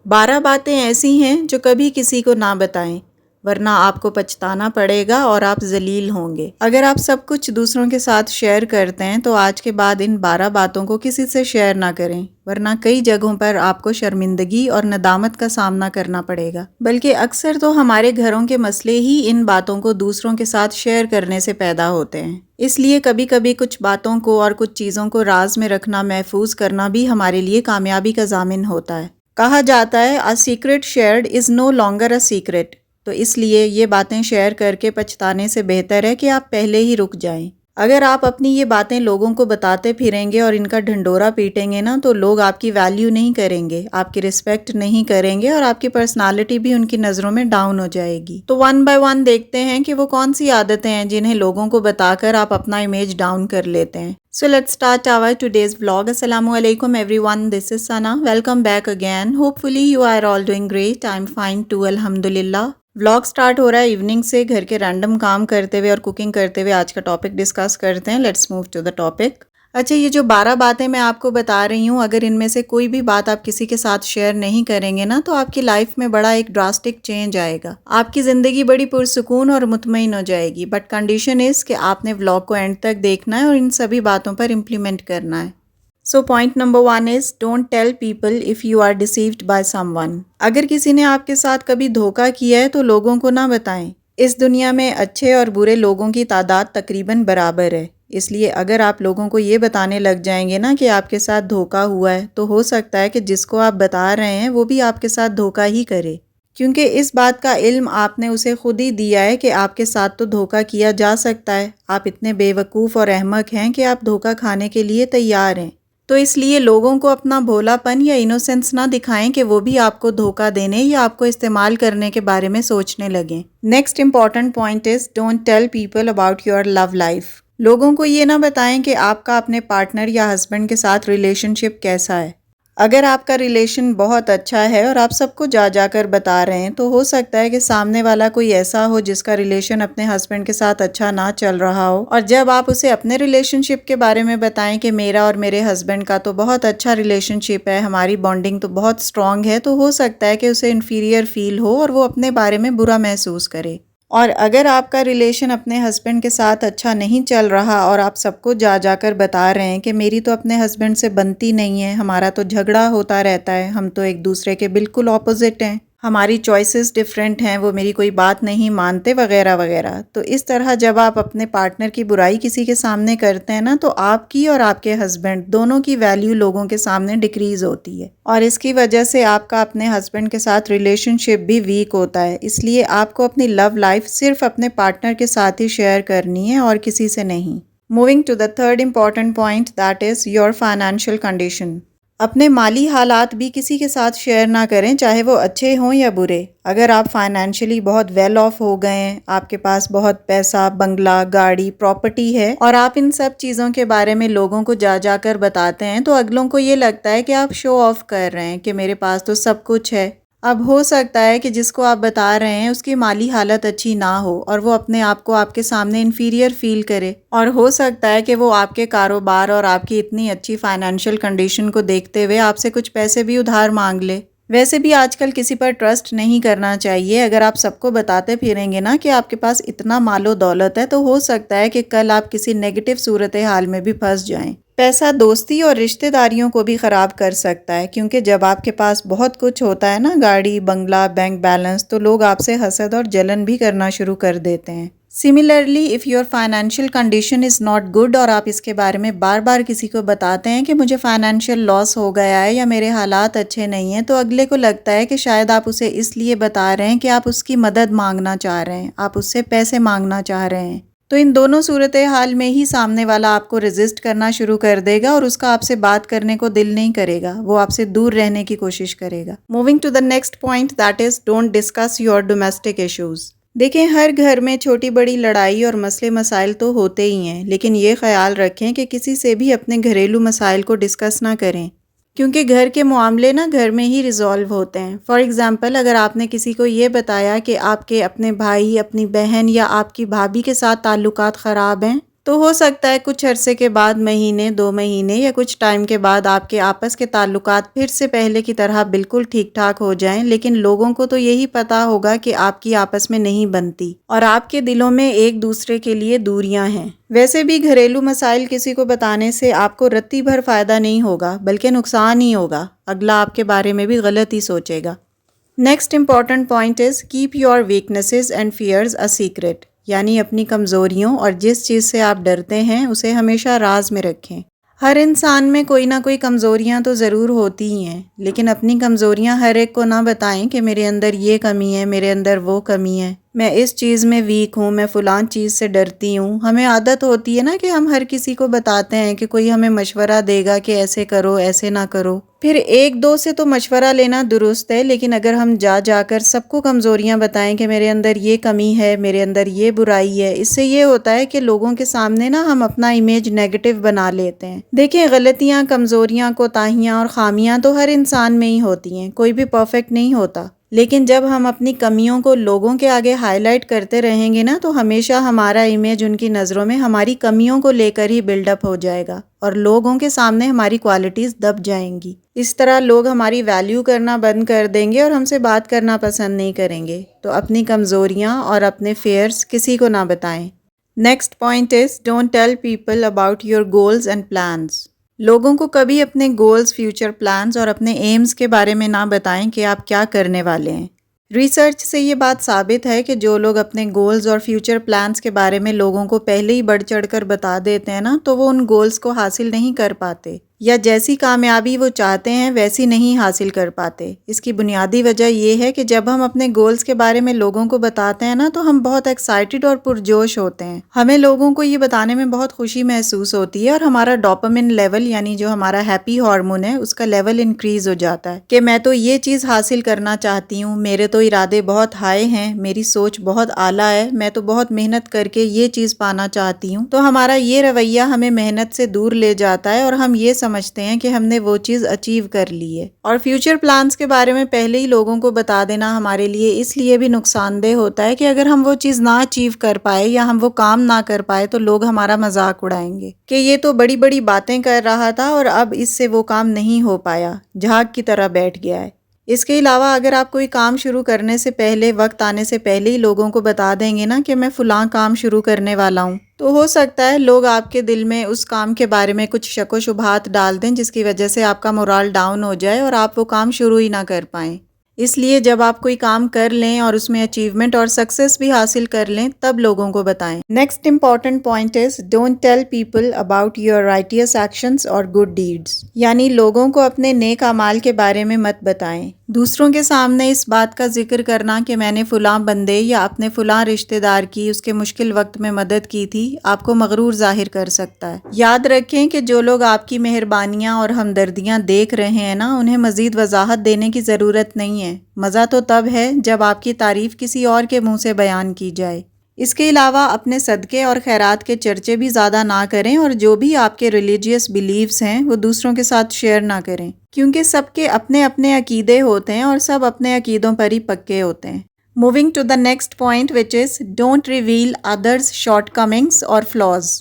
12 باتیں ایسی ہیں جو کبھی کسی کو نہ بتائیں، ورنہ آپ کو پچھتانا پڑے گا اور آپ ذلیل ہوں گے۔ اگر آپ سب کچھ دوسروں کے ساتھ شیئر کرتے ہیں تو آج کے بعد ان 12 باتوں کو کسی سے شیئر نہ کریں، ورنہ کئی جگہوں پر آپ کو شرمندگی اور ندامت کا سامنا کرنا پڑے گا۔ بلکہ اکثر تو ہمارے گھروں کے مسئلے ہی ان باتوں کو دوسروں کے ساتھ شیئر کرنے سے پیدا ہوتے ہیں۔ اس لیے کبھی کبھی کچھ باتوں کو اور کچھ چیزوں کو راز میں رکھنا، محفوظ کرنا بھی ہمارے لیے کامیابی کا ضامن ہوتا ہے۔ کہا جاتا ہے "A secret shared is no longer a secret"، تو اس لیے یہ باتیں شیئر کر کے پچھتانے سے بہتر ہے کہ آپ پہلے ہی رک جائیں۔ اگر آپ اپنی یہ باتیں لوگوں کو بتاتے پھریں گے اور ان کا ڈھنڈورا پیٹیں گے نا، تو لوگ آپ کی ویلیو نہیں کریں گے، آپ کی رسپیکٹ نہیں کریں گے اور آپ کی پرسنالٹی بھی ان کی نظروں میں ڈاؤن ہو جائے گی۔ تو ون بائی ون دیکھتے ہیں کہ وہ کون سی عادتیں ہیں جنہیں لوگوں کو بتا کر آپ اپنا امیج ڈاؤن کر لیتے ہیں۔ So let's start our today's vlog. Assalamu alaikum everyone. This is Sana. Welcome back again. Hopefully you are all doing great. I'm fine too. Alhamdulillah. Vlog start ہو رہا ہے ایوننگ سے، گھر کے رینڈم کام کرتے ہوئے اور کوکنگ کرتے ہوئے آج کا ٹاپک ڈسکس کرتے ہیں۔ Let's move to the topic. اچھا، یہ جو 12 باتیں میں آپ کو بتا رہی ہوں، اگر ان میں سے کوئی بھی بات آپ کسی کے ساتھ شیئر نہیں کریں گے نا، تو آپ کی لائف میں بڑا ایک ڈراسٹک چینج آئے گا۔ آپ کی زندگی بڑی پرسکون اور مطمئن ہو جائے گی، بٹ کنڈیشن از کہ آپ نے ولاگ کو اینڈ تک دیکھنا ہے اور ان سبھی باتوں پر امپلیمنٹ کرنا ہے۔ So point number 1 is don't tell people if you are deceived by someone۔ اگر کسی نے آپ کے ساتھ کبھی دھوکہ کیا ہے تو لوگوں کو نہ بتائیں۔ اس دنیا میں اچھے اور برے لوگوں کی تعداد تقریباً برابر ہے، اس لیے اگر آپ لوگوں کو یہ بتانے لگ جائیں گے نا کہ آپ کے ساتھ دھوکہ ہوا ہے، تو ہو سکتا ہے کہ جس کو آپ بتا رہے ہیں وہ بھی آپ کے ساتھ دھوکہ ہی کرے، کیونکہ اس بات کا علم آپ نے اسے خود ہی دیا ہے کہ آپ کے ساتھ تو دھوکہ کیا جا سکتا ہے۔ آپ اتنے بے وقوف اور احمق ہیں کہ آپ دھوکہ کھانے کے لیے تیار ہیں۔ تو اس لیے لوگوں کو اپنا بھولا پن یا انوسینس نہ دکھائیں کہ وہ بھی آپ کو دھوکہ دینے یا آپ کو استعمال کرنے کے بارے میں سوچنے لگیں۔ Next important point is don't tell people about your love life. لوگوں کو یہ نہ بتائیں کہ آپ کا اپنے پارٹنر یا ہسبینڈ کے ساتھ ریلیشن شپ کیسا ہے۔ اگر آپ کا ریلیشن بہت اچھا ہے اور آپ سب کو جا جا کر بتا رہے ہیں، تو ہو سکتا ہے کہ سامنے والا کوئی ایسا ہو جس کا ریلیشن اپنے ہسبینڈ کے ساتھ اچھا نہ چل رہا ہو، اور جب آپ اسے اپنے ریلیشن شپ کے بارے میں بتائیں کہ میرا اور میرے ہسبینڈ کا تو بہت اچھا ریلیشن شپ ہے، ہماری بانڈنگ تو بہت اسٹرانگ ہے، تو ہو سکتا ہے کہ اسے انفیریئر فیل ہو اور وہ اپنے بارے میں برا محسوس کرے۔ اور اگر آپ کا ریلیشن اپنے ہسبینڈ کے ساتھ اچھا نہیں چل رہا اور آپ سب کو جا جا کر بتا رہے ہیں کہ میری تو اپنے ہسبینڈ سے بنتی نہیں ہے، ہمارا تو جھگڑا ہوتا رہتا ہے، ہم تو ایک دوسرے کے بالکل اپوزٹ ہیں، ہماری چوائسز ڈیفرنٹ ہیں، وہ میری کوئی بات نہیں مانتے وغیرہ وغیرہ، تو اس طرح جب آپ اپنے پارٹنر کی برائی کسی کے سامنے کرتے ہیں نا، تو آپ کی اور آپ کے ہسبینڈ دونوں کی ویلیو لوگوں کے سامنے ڈکریز ہوتی ہے، اور اس کی وجہ سے آپ کا اپنے ہسبینڈ کے ساتھ ریلیشن شپ بھی ویک ہوتا ہے۔ اس لیے آپ کو اپنی لو لائف صرف اپنے پارٹنر کے ساتھ ہی شیئر کرنی ہے اور کسی سے نہیں۔ Moving to the third important point, that is your financial condition. اپنے مالی حالات بھی کسی کے ساتھ شیئر نہ کریں، چاہے وہ اچھے ہوں یا برے۔ اگر آپ فائنینشلی بہت ویل آف ہو گئے ہیں، آپ کے پاس بہت پیسہ، بنگلہ، گاڑی، پراپرٹی ہے، اور آپ ان سب چیزوں کے بارے میں لوگوں کو جا جا کر بتاتے ہیں، تو اگلوں کو یہ لگتا ہے کہ آپ شو آف کر رہے ہیں کہ میرے پاس تو سب کچھ ہے۔ اب ہو سکتا ہے کہ جس کو آپ بتا رہے ہیں اس کی مالی حالت اچھی نہ ہو اور وہ اپنے آپ کو آپ کے سامنے انفیریئر فیل کرے، اور ہو سکتا ہے کہ وہ آپ کے کاروبار اور آپ کی اتنی اچھی فائنینشیل کنڈیشن کو دیکھتے ہوئے آپ سے کچھ پیسے بھی ادھار مانگ لے۔ ویسے بھی آج کل کسی پر ٹرسٹ نہیں کرنا چاہیے۔ اگر آپ سب کو بتاتے پھریں گے نا کہ آپ کے پاس اتنا مال و دولت ہے، تو ہو سکتا ہے کہ کل آپ کسی نیگیٹو صورتحال میں بھی پھنس جائیں۔ پیسہ دوستی اور رشتہ داریوں کو بھی خراب کر سکتا ہے، کیونکہ جب آپ کے پاس بہت کچھ ہوتا ہے نا، گاڑی، بنگلہ، بینک بیلنس، تو لوگ آپ سے حسد اور جلن بھی کرنا شروع کر دیتے ہیں۔ Similarly if your financial condition is not good اور آپ اس کے بارے میں بار بار کسی کو بتاتے ہیں کہ مجھے فائنینشیل لاس ہو گیا ہے یا میرے حالات اچھے نہیں ہیں، تو اگلے کو لگتا ہے کہ شاید آپ اسے اس لیے بتا رہے ہیں کہ آپ اس کی مدد مانگنا چاہ رہے ہیں، آپ اس سے پیسے مانگنا چاہ رہے ہیں۔ تو ان دونوں صورتحال میں ہی سامنے والا آپ کو ریزسٹ کرنا شروع کر دے گا اور اس کا آپ سے بات کرنے کو دل نہیں کرے گا، وہ آپ سے دور رہنے کی کوشش کرے گا۔ Moving to the next point, that is don't discuss your domestic issues. دیکھیں، ہر گھر میں چھوٹی بڑی لڑائی اور مسئلے مسائل تو ہوتے ہی ہیں، لیکن یہ خیال رکھیں کہ کسی سے بھی اپنے گھریلو مسائل کو ڈسکس نہ کریں، کیونکہ گھر کے معاملے نا گھر میں ہی ریزالو ہوتے ہیں۔ فار ایگزامپل، اگر آپ نے کسی کو یہ بتایا کہ آپ کے اپنے بھائی، اپنی بہن یا آپ کی بھابھی کے ساتھ تعلقات خراب ہیں، تو ہو سکتا ہے کچھ عرصے کے بعد، مہینے 2 مہینے یا کچھ ٹائم کے بعد آپ کے آپس کے تعلقات پھر سے پہلے کی طرح بالکل ٹھیک ٹھاک ہو جائیں، لیکن لوگوں کو تو یہی پتا ہوگا کہ آپ کی آپس میں نہیں بنتی اور آپ کے دلوں میں ایک دوسرے کے لیے دوریاں ہیں۔ ویسے بھی گھریلو مسائل کسی کو بتانے سے آپ کو رتی بھر فائدہ نہیں ہوگا بلکہ نقصان ہی ہوگا، اگلا آپ کے بارے میں بھی غلط ہی سوچے گا۔ Next important point is keep your weaknesses and fears a secret, یعنی اپنی کمزوریوں اور جس چیز سے آپ ڈرتے ہیں اسے ہمیشہ راز میں رکھیں۔ ہر انسان میں کوئی نہ کوئی کمزوریاں تو ضرور ہوتی ہی ہیں، لیکن اپنی کمزوریاں ہر ایک کو نہ بتائیں کہ میرے اندر یہ کمی ہے، میرے اندر وہ کمی ہے، میں اس چیز میں ویک ہوں، میں فلاں چیز سے ڈرتی ہوں۔ ہمیں عادت ہوتی ہے نا کہ ہم ہر کسی کو بتاتے ہیں کہ کوئی ہمیں مشورہ دے گا کہ ایسے کرو، ایسے نہ کرو۔ پھر ایک دو سے تو مشورہ لینا درست ہے، لیکن اگر ہم جا کر سب کو کمزوریاں بتائیں کہ میرے اندر یہ کمی ہے، میرے اندر یہ برائی ہے، اس سے یہ ہوتا ہے کہ لوگوں کے سامنے نا ہم اپنا امیج نیگیٹو بنا لیتے ہیں۔ دیکھیں، غلطیاں، کمزوریاں، کوتاہیاں اور خامیاں تو ہر انسان میں ہی ہوتی ہیں، کوئی بھی پرفیکٹ نہیں ہوتا، لیکن جب ہم اپنی کمیوں کو لوگوں کے آگے ہائی لائٹ کرتے رہیں گے نا تو ہمیشہ ہمارا امیج ان کی نظروں میں ہماری کمیوں کو لے کر ہی بلڈ اپ ہو جائے گا اور لوگوں کے سامنے ہماری کوالٹیز دب جائیں گی۔ اس طرح لوگ ہماری ویلیو کرنا بند کر دیں گے اور ہم سے بات کرنا پسند نہیں کریں گے۔ تو اپنی کمزوریاں اور اپنے فیئرز کسی کو نہ بتائیں۔ Next point is don't tell people about your goals and plans. لوگوں کو کبھی اپنے گولز، فیوچر پلانز اور اپنے ایمز کے بارے میں نہ بتائیں کہ آپ کیا کرنے والے ہیں۔ ریسرچ سے یہ بات ثابت ہے کہ جو لوگ اپنے گولز اور فیوچر پلانز کے بارے میں لوگوں کو پہلے ہی بڑھ چڑھ کر بتا دیتے ہیں نا تو وہ ان گولز کو حاصل نہیں کر پاتے، یا جیسی کامیابی وہ چاہتے ہیں ویسی نہیں حاصل کر پاتے۔ اس کی بنیادی وجہ یہ ہے کہ جب ہم اپنے گولز کے بارے میں لوگوں کو بتاتے ہیں نا تو ہم بہت ایکسائٹڈ اور پرجوش ہوتے ہیں۔ ہمیں لوگوں کو یہ بتانے میں بہت خوشی محسوس ہوتی ہے اور ہمارا ڈوپامن لیول، یعنی جو ہمارا ہیپی ہارمون ہے، اس کا لیول انکریز ہو جاتا ہے کہ میں تو یہ چیز حاصل کرنا چاہتی ہوں، میرے تو ارادے بہت ہائی ہیں، میری سوچ بہت اعلیٰ ہے، میں تو بہت محنت کر کے یہ چیز پانا چاہتی ہوں۔ تو ہمارا یہ رویہ ہمیں محنت سے دور لے جاتا ہے اور ہم یہ سمجھتے ہیں کہ ہم نے وہ چیز اچیو کر لی ہے۔ اور فیوچر پلانز کے بارے میں پہلے ہی لوگوں کو بتا دینا ہمارے لیے اس لیے بھی نقصان دہ ہوتا ہے کہ اگر ہم وہ چیز نہ اچیو کر پائے یا ہم وہ کام نہ کر پائے تو لوگ ہمارا مذاق اڑائیں گے کہ یہ تو بڑی بڑی باتیں کر رہا تھا اور اب اس سے وہ کام نہیں ہو پایا، جھاگ کی طرح بیٹھ گیا ہے۔ اس کے علاوہ اگر آپ کوئی کام شروع کرنے سے پہلے، وقت آنے سے پہلے ہی لوگوں کو بتا دیں گے نا کہ میں فلاں کام شروع کرنے والا ہوں، تو ہو سکتا ہے لوگ آپ کے دل میں اس کام کے بارے میں کچھ شک و شبہات ڈال دیں، جس کی وجہ سے آپ کا مورال ڈاؤن ہو جائے اور آپ وہ کام شروع ہی نہ کر پائیں۔ اس لیے جب آپ کوئی کام کر لیں اور اس میں اچیومنٹ اور سکسیس بھی حاصل کر لیں تب لوگوں کو بتائیں۔ Next important point is don't tell people about your رائٹیس actions اور گڈ ڈیڈز، یعنی لوگوں کو اپنے نیک اعمال کے بارے میں مت بتائیں۔ دوسروں کے سامنے اس بات کا ذکر کرنا کہ میں نے فلاں بندے یا اپنے فلاں رشتہ دار کی اس کے مشکل وقت میں مدد کی تھی، آپ کو مغرور ظاہر کر سکتا ہے۔ یاد رکھیں کہ جو لوگ آپ کی مہربانیاں اور ہمدردیاں دیکھ رہے ہیں نا، انہیں مزید وضاحت دینے کی ضرورت نہیں ہے۔ مزہ تو تب ہے جب آپ کی تعریف کسی اور کے منہ سے بیان کی جائے۔ اس کے علاوہ اپنے صدقے اور خیرات کے چرچے بھی زیادہ نہ کریں اور جو بھی آپ کے ریلیجیس بیلیفز ہیں وہ دوسروں کے ساتھ شیئر نہ کریں، کیونکہ سب کے اپنے اپنے عقیدے ہوتے ہیں اور سب اپنے عقیدوں پر ہی پکے ہوتے ہیں۔ Moving to the next point which is don't reveal others shortcomings اور فلاز،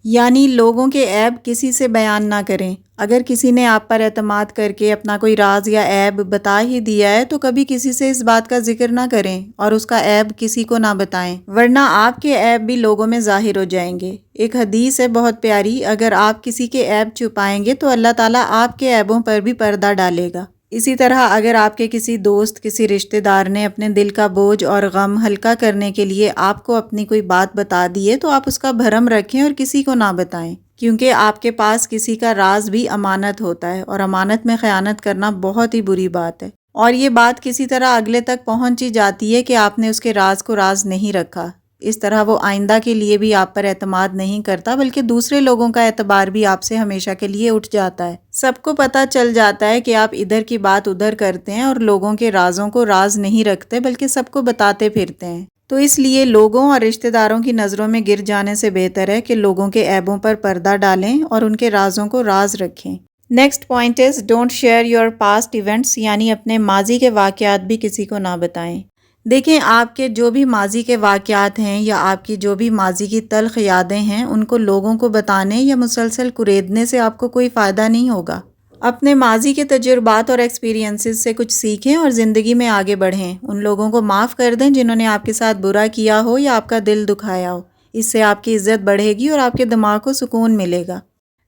یعنی لوگوں کے عیب کسی سے بیان نہ کریں۔ اگر کسی نے آپ پر اعتماد کر کے اپنا کوئی راز یا عیب بتا ہی دیا ہے تو کبھی کسی سے اس بات کا ذکر نہ کریں اور اس کا عیب کسی کو نہ بتائیں، ورنہ آپ کے عیب بھی لوگوں میں ظاہر ہو جائیں گے۔ ایک حدیث ہے بہت پیاری، اگر آپ کسی کے عیب چھپائیں گے تو اللہ تعالیٰ آپ کے عیبوں پر بھی پردہ ڈالے گا۔ اسی طرح اگر آپ کے کسی دوست، کسی رشتہ دار نے اپنے دل کا بوجھ اور غم ہلکا کرنے کے لیے آپ کو اپنی کوئی بات بتا دی ہے تو آپ اس کا بھرم رکھیں اور کسی کو نہ بتائیں، کیونکہ آپ کے پاس کسی کا راز بھی امانت ہوتا ہے اور امانت میں خیانت کرنا بہت ہی بری بات ہے، اور یہ بات کسی طرح اگلے تک پہنچ ہی جاتی ہے کہ آپ نے اس کے راز کو راز نہیں رکھا۔ اس طرح وہ آئندہ کے لیے بھی آپ پر اعتماد نہیں کرتا، بلکہ دوسرے لوگوں کا اعتبار بھی آپ سے ہمیشہ کے لیے اٹھ جاتا ہے۔ سب کو پتہ چل جاتا ہے کہ آپ ادھر کی بات ادھر کرتے ہیں اور لوگوں کے رازوں کو راز نہیں رکھتے بلکہ سب کو بتاتے پھرتے ہیں۔ تو اس لیے لوگوں اور رشتہ داروں کی نظروں میں گر جانے سے بہتر ہے کہ لوگوں کے عیبوں پر پردہ ڈالیں اور ان کے رازوں کو راز رکھیں۔ Next point is don't share your past events, یعنی اپنے ماضی کے واقعات بھی کسی کو نہ بتائیں۔ دیکھیں آپ کے جو بھی ماضی کے واقعات ہیں یا آپ کی جو بھی ماضی کی تلخ یادیں ہیں ان کو لوگوں کو بتانے یا مسلسل کریدنے سے آپ کو کوئی فائدہ نہیں ہوگا۔ اپنے ماضی کے تجربات اور ایکسپیرینسز سے کچھ سیکھیں اور زندگی میں آگے بڑھیں۔ ان لوگوں کو معاف کر دیں جنہوں نے آپ کے ساتھ برا کیا ہو یا آپ کا دل دکھایا ہو۔ اس سے آپ کی عزت بڑھے گی اور آپ کے دماغ کو سکون ملے گا۔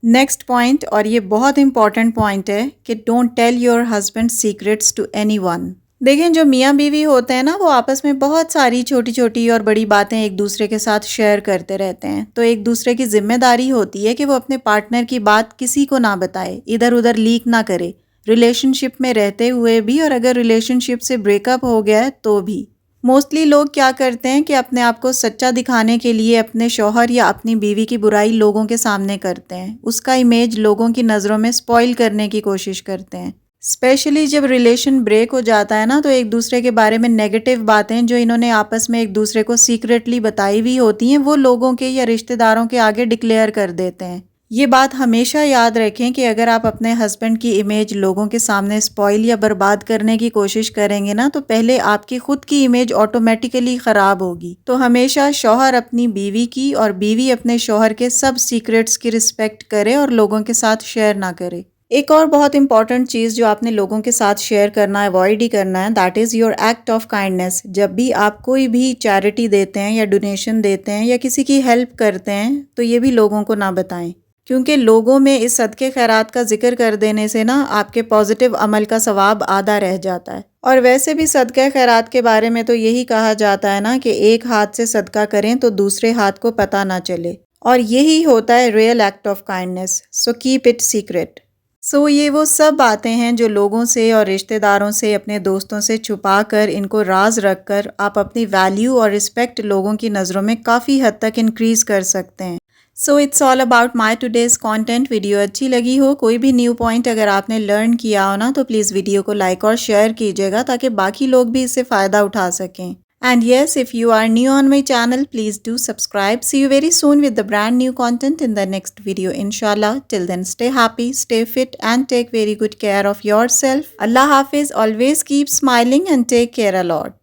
نیکسٹ پوائنٹ، اور یہ بہت امپورٹنٹ پوائنٹ ہے کہ don't tell your husband secrets to anyone. دیکھیں جو میاں بیوی ہوتے ہیں نا وہ آپس میں بہت ساری چھوٹی چھوٹی اور بڑی باتیں ایک دوسرے کے ساتھ شیئر کرتے رہتے ہیں، تو ایک دوسرے کی ذمہ داری ہوتی ہے کہ وہ اپنے پارٹنر کی بات کسی کو نہ بتائے، ادھر ادھر لیک نہ کرے، ریلیشن شپ میں رہتے ہوئے بھی اور اگر ریلیشن شپ سے بریک اپ ہو گیا ہے تو بھی۔ موسٹلی لوگ کیا کرتے ہیں کہ اپنے آپ کو سچا دکھانے کے لیے اپنے شوہر یا اپنی بیوی کی برائی لوگوں کے سامنے کرتے ہیں، اس کا امیج لوگوں کی نظروں میں سپوائل کرنے کی کوشش کرتے ہیں۔ اسپیشلی جب ریلیشن بریک ہو جاتا ہے نا تو ایک دوسرے کے بارے میں نیگیٹو باتیں جو انہوں نے آپس میں ایک دوسرے کو سیکریٹلی بتائی ہوئی ہوتی ہیں وہ لوگوں کے یا رشتہ داروں کے آگے ڈکلیئر کر دیتے ہیں۔ یہ بات ہمیشہ یاد رکھیں کہ اگر آپ اپنے ہسبینڈ کی امیج لوگوں کے سامنے سپوائل یا برباد کرنے کی کوشش کریں گے نا تو پہلے آپ کی خود کی امیج آٹومیٹیکلی خراب ہوگی۔ تو ہمیشہ شوہر اپنی بیوی کی اور بیوی اپنے شوہر کے سب سیکریٹس کی رسپیکٹ کرے اور لوگوں کے ساتھ شیئر نہ کرے۔ ایک اور بہت امپورٹنٹ چیز جو آپ نے لوگوں کے ساتھ شیئر کرنا اوائڈ ہی کرنا ہے، that is your act of kindness. جب بھی آپ کوئی بھی چیریٹی دیتے ہیں یا ڈونیشن دیتے ہیں یا کسی کی ہیلپ کرتے ہیں تو یہ بھی لوگوں کو نہ بتائیں، کیونکہ لوگوں میں اس صدقے خیرات کا ذکر کر دینے سے نا آپ کے پازیٹیو عمل کا ثواب آدھا رہ جاتا ہے۔ اور ویسے بھی صدقہ خیرات کے بارے میں تو یہی کہا جاتا ہے نا کہ ایک ہاتھ سے صدقہ کریں تو دوسرے ہاتھ کو پتہ نہ چلے، اور یہی ہوتا ہے real act of kindness, so keep it secret. یہ وہ سب باتیں ہیں جو لوگوں سے اور رشتہ داروں سے، اپنے دوستوں سے چھپا کر، ان کو راز رکھ کر آپ اپنی ویلیو اور رسپیکٹ لوگوں کی نظروں میں کافی حد تک انکریز کر سکتے ہیں۔ It's all about my today's content. Video اچھی لگی ہو، کوئی بھی نیو پوائنٹ اگر آپ نے لرن کیا ہو نا تو پلیز ویڈیو کو لائک اور شیئر کیجیے گا تاکہ باقی لوگ بھی اس سے فائدہ اٹھا سکیں۔ And yes, if you are new on my channel, please do subscribe. See you very soon with the brand new content in the next video, inshallah. Till then, stay happy, stay fit, and take very good care of yourself. Allah Hafiz. Always keep smiling and take care a lot.